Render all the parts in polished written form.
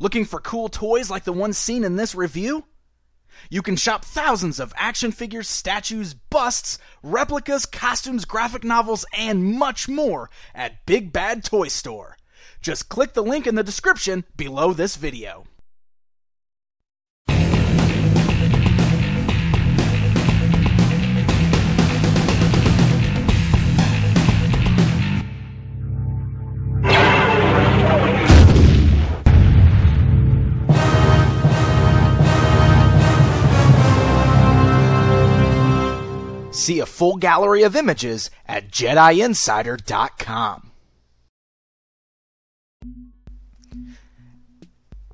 Looking for cool toys like the ones seen in this review? You can shop thousands of action figures, statues, busts, replicas, costumes, graphic novels, and much more at Big Bad Toy Store. Just click the link in the description below this video. See a full gallery of images at JediInsider.com.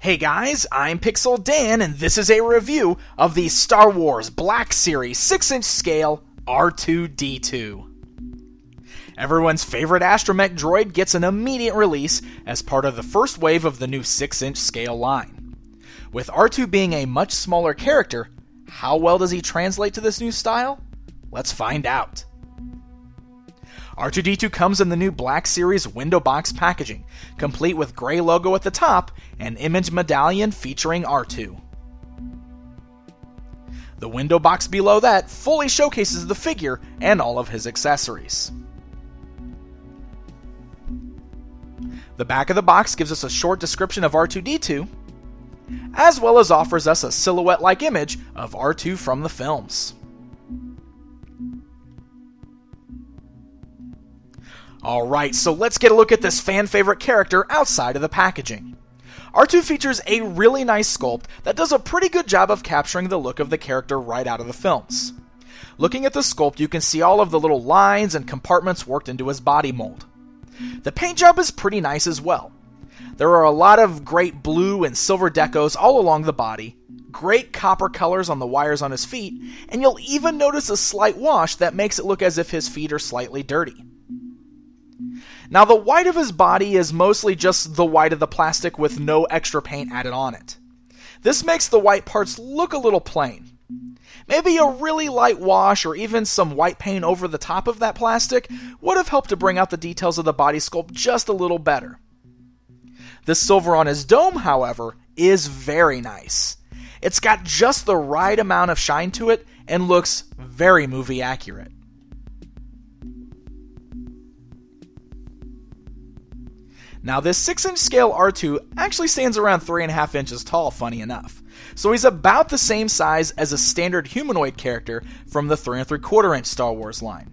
Hey guys, I'm Pixel Dan, and this is a review of the Star Wars Black Series 6-inch scale R2-D2. Everyone's favorite Astromech droid gets an immediate release as part of the first wave of the new 6-inch scale line. With R2 being a much smaller character, how well does he translate to this new style? Let's find out. R2-D2 comes in the new Black Series window box packaging, complete with gray logo at the top and image medallion featuring R2. The window box below that fully showcases the figure and all of his accessories. The back of the box gives us a short description of R2-D2, as well as offers us a silhouette-like image of R2 from the films. Alright, so let's get a look at this fan-favorite character outside of the packaging. R2 features a really nice sculpt that does a pretty good job of capturing the look of the character right out of the films. Looking at the sculpt, you can see all of the little lines and compartments worked into his body mold. The paint job is pretty nice as well. There are a lot of great blue and silver decos all along the body, great copper colors on the wires on his feet, and you'll even notice a slight wash that makes it look as if his feet are slightly dirty. Now, the white of his body is mostly just the white of the plastic with no extra paint added on it. This makes the white parts look a little plain. Maybe a really light wash or even some white paint over the top of that plastic would have helped to bring out the details of the body sculpt just a little better. The silver on his dome, however, is very nice. It's got just the right amount of shine to it and looks very movie accurate. Now, this 6-inch scale R2 actually stands around 3.5 inches tall, funny enough. So he's about the same size as a standard humanoid character from the 3 3/4 inch Star Wars line.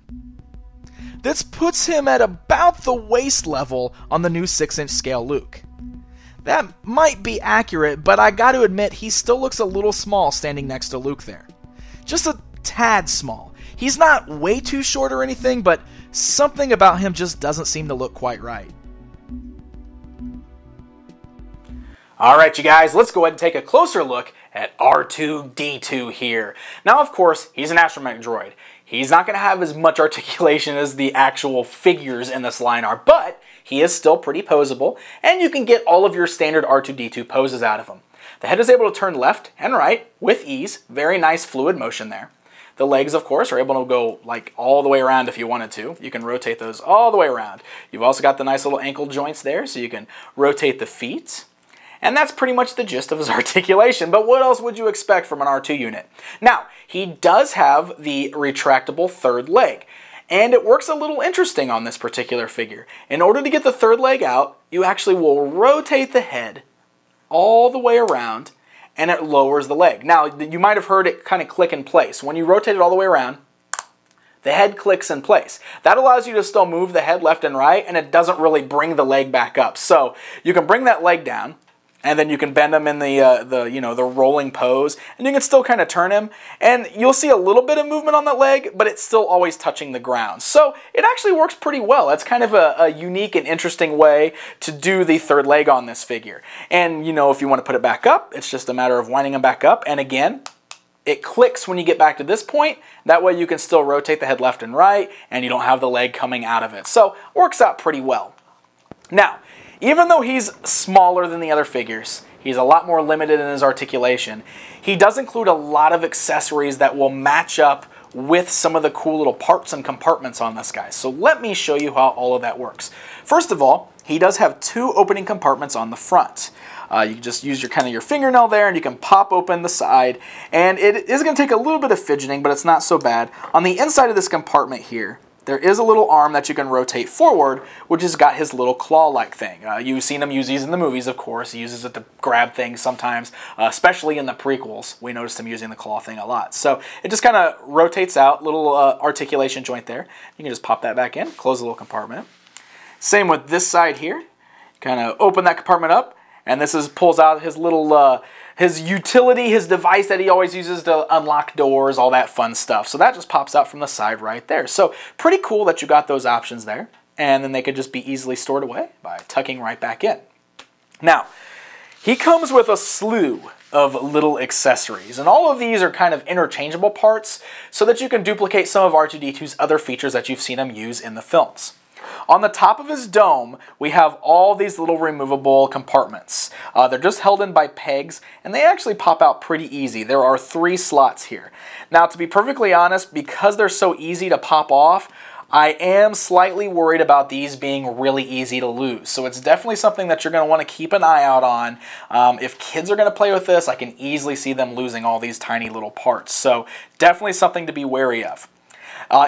This puts him at about the waist level on the new 6-inch scale Luke. That might be accurate, but I gotta admit he still looks a little small standing next to Luke there. Just a tad small. He's not way too short or anything, but something about him just doesn't seem to look quite right. Alright you guys, let's go ahead and take a closer look at R2-D2 here. Now of course, he's an Astromech droid. He's not going to have as much articulation as the actual figures in this line are, but he is still pretty poseable, and you can get all of your standard R2-D2 poses out of him. The head is able to turn left and right with ease, very nice fluid motion there. The legs, of course, are able to go like all the way around if you wanted to. You can rotate those all the way around. You've also got the nice little ankle joints there, so you can rotate the feet. And that's pretty much the gist of his articulation, but what else would you expect from an R2 unit? Now, he does have the retractable third leg, and it works a little interesting on this particular figure. In order to get the third leg out, you actually will rotate the head all the way around, and it lowers the leg. Now, you might have heard it kind of click in place. When you rotate it all the way around, the head clicks in place. That allows you to still move the head left and right, and it doesn't really bring the leg back up. So, you can bring that leg down, and then you can bend him in the rolling pose, and you can still kind of turn him, and you'll see a little bit of movement on that leg, but it's still always touching the ground. So it actually works pretty well. That's kind of a unique and interesting way to do the third leg on this figure. And if you want to put it back up, it's just a matter of winding him back up, and again, it clicks when you get back to this point. That way you can still rotate the head left and right, and you don't have the leg coming out of it. So it works out pretty well. Now, even though he's smaller than the other figures, he's a lot more limited in his articulation, he does include a lot of accessories that will match up with some of the cool little parts and compartments on this guy. So let me show you how all of that works. First of all, he does have two opening compartments on the front. You can just use your fingernail there, and you can pop open the side. And it is going to take a little bit of fidgeting, but it's not so bad. On the inside of this compartment here, there is a little arm that you can rotate forward, which has got his little claw-like thing. You've seen him use these in the movies, of course. He uses it to grab things sometimes, especially in the prequels. We noticed him using the claw thing a lot. So it just kind of rotates out, little articulation joint there. You can just pop that back in, close the little compartment. Same with this side here. Kind of open that compartment up, and this pulls out his little his utility, his device that he always uses to unlock doors, all that fun stuff. So that just pops out from the side right there. So pretty cool that you got those options there, and then they could just be easily stored away by tucking right back in. Now, he comes with a slew of little accessories, and all of these are kind of interchangeable parts so that you can duplicate some of R2-D2's other features that you've seen him use in the films. On the top of his dome, we have all these little removable compartments. They're just held in by pegs, and they actually pop out pretty easy. There are 3 slots here. Now, to be perfectly honest, because they're so easy to pop off, I am slightly worried about these being really easy to lose. So it's definitely something that you're going to want to keep an eye out on. If kids are going to play with this, I can easily see them losing all these tiny little parts. So definitely something to be wary of.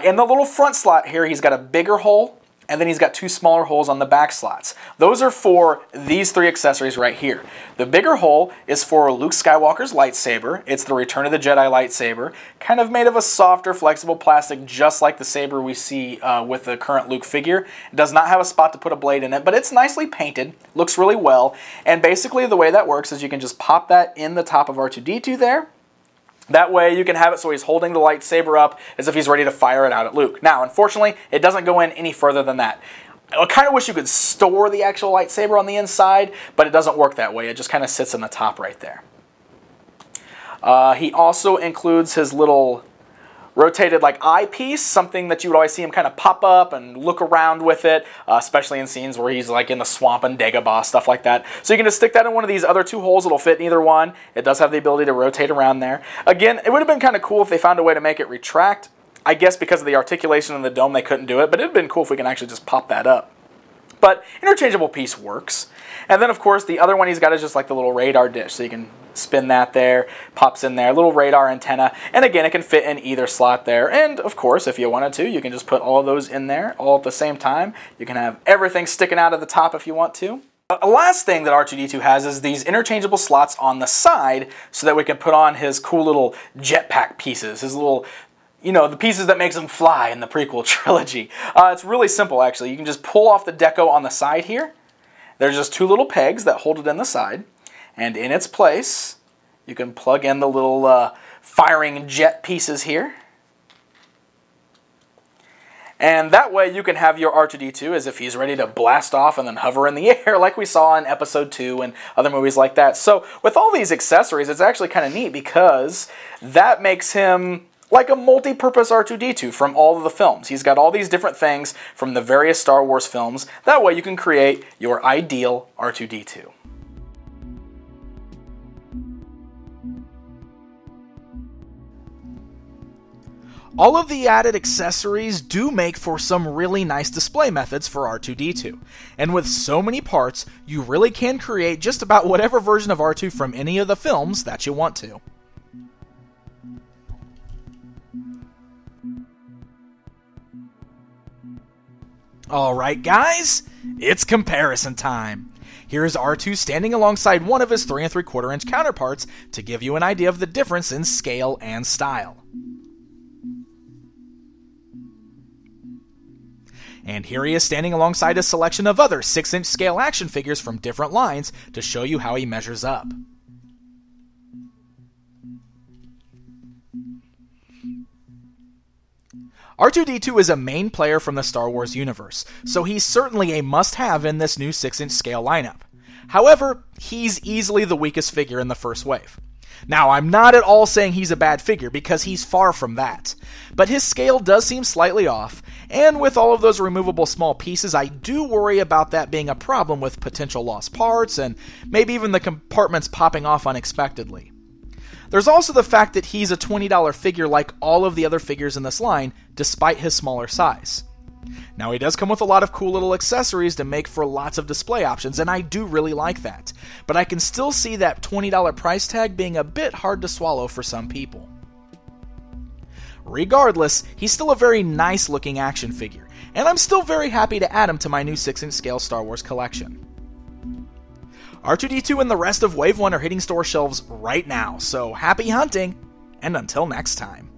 In the little front slot here, he's got a bigger hole, and then he's got 2 smaller holes on the back slots. Those are for these 3 accessories right here. The bigger hole is for Luke Skywalker's lightsaber. It's the Return of the Jedi lightsaber, kind of made of a softer, flexible plastic, just like the saber we see with the current Luke figure. It does not have a spot to put a blade in it, but it's nicely painted, looks really well, and basically the way that works is you can just pop that in the top of R2-D2 there. That way you can have it so he's holding the lightsaber up as if he's ready to fire it out at Luke. Now, unfortunately, it doesn't go in any further than that. I kind of wish you could store the actual lightsaber on the inside, but it doesn't work that way. It just kind of sits in the top right there. He also includes his little rotated eyepiece, something that you would always see him kind of pop up and look around with it, especially in scenes where he's in the swamp and Dagobah, stuff like that. So you can just stick that in one of these other 2 holes. It'll fit in either one. It does have the ability to rotate around there. Again, it would have been kind of cool if they found a way to make it retract. I guess because of the articulation in the dome they couldn't do it, but it would have been cool if we can actually just pop that up. But interchangeable piece works. And then, of course, the other one he's got is just like the little radar dish. So you can spin that there, pops in there, little radar antenna. And again, it can fit in either slot there. And, of course, if you wanted to, you can just put all of those in there all at the same time. You can have everything sticking out of the top if you want to. The last thing that R2-D2 has is these interchangeable slots on the side so that we can put on his cool little jetpack pieces, his little, the pieces that makes him fly in the prequel trilogy. It's really simple, actually. You can just pull off the deco on the side here. There's just 2 little pegs that hold it in the side. And in its place, you can plug in the little firing jet pieces here. And that way you can have your R2-D2 as if he's ready to blast off and then hover in the air like we saw in Episode 2 and other movies like that. So with all these accessories, it's actually kind of neat because that makes him like a multi-purpose R2-D2 from all of the films. He's got all these different things from the various Star Wars films. That way you can create your ideal R2-D2. All of the added accessories do make for some really nice display methods for R2-D2. And with so many parts, you really can create just about whatever version of R2 from any of the films that you want to. Alright guys, it's comparison time. Here's R2 standing alongside one of his 3 3/4 inch counterparts to give you an idea of the difference in scale and style. And here he is standing alongside a selection of other 6-inch scale action figures from different lines to show you how he measures up. R2-D2 is a main player from the Star Wars universe, so he's certainly a must-have in this new 6-inch scale lineup. However, he's easily the weakest figure in the first wave. Now, I'm not at all saying he's a bad figure, because he's far from that. But his scale does seem slightly off, and with all of those removable small pieces, I do worry about that being a problem with potential lost parts, and maybe even the compartments popping off unexpectedly. There's also the fact that he's a $20 figure like all of the other figures in this line, despite his smaller size. Now, he does come with a lot of cool little accessories to make for lots of display options, and I do really like that. But I can still see that $20 price tag being a bit hard to swallow for some people. Regardless, he's still a very nice looking action figure, and I'm still very happy to add him to my new 6-inch scale Star Wars collection. R2-D2 and the rest of Wave 1 are hitting store shelves right now, so happy hunting, and until next time.